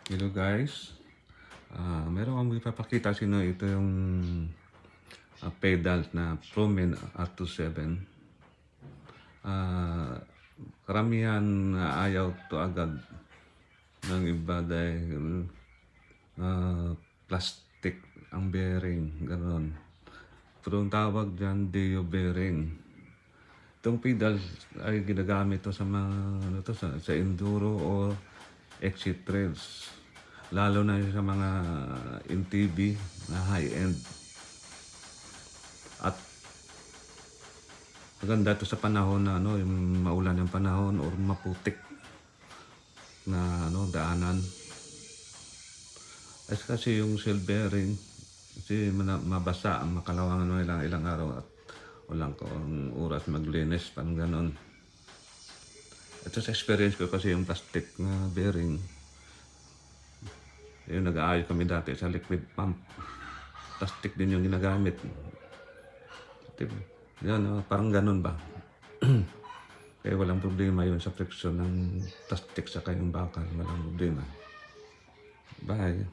Hello guys, meron akong ipapakita sa inyo. Ito yung pedal na Promen R27. Karamihan ayaw to agad ng iba dahil plastic ang bearing, gano'n. Pero ang tawag dyan, Deo bearing. Itong pedal ay ginagamit to sa mga sa enduro o exit trails, lalo na sa mga MTB na high-end. At maganda ito sa panahon na yung maulan yung panahon o maputik na daanan. Kasi yung shell bearing, kasi mabasa ang makalawangan mo ilang araw at walang oras maglinis, parang ganon. Ito sa experience ko kasi yung plastic na bearing, yung nag-aayos kami dati sa liquid pump, plastic din yung ginagamit. Yan, parang ganon ba? Kaya walang problema yun sa friction ng plastic sa kayong bakal, walang problema. Bye.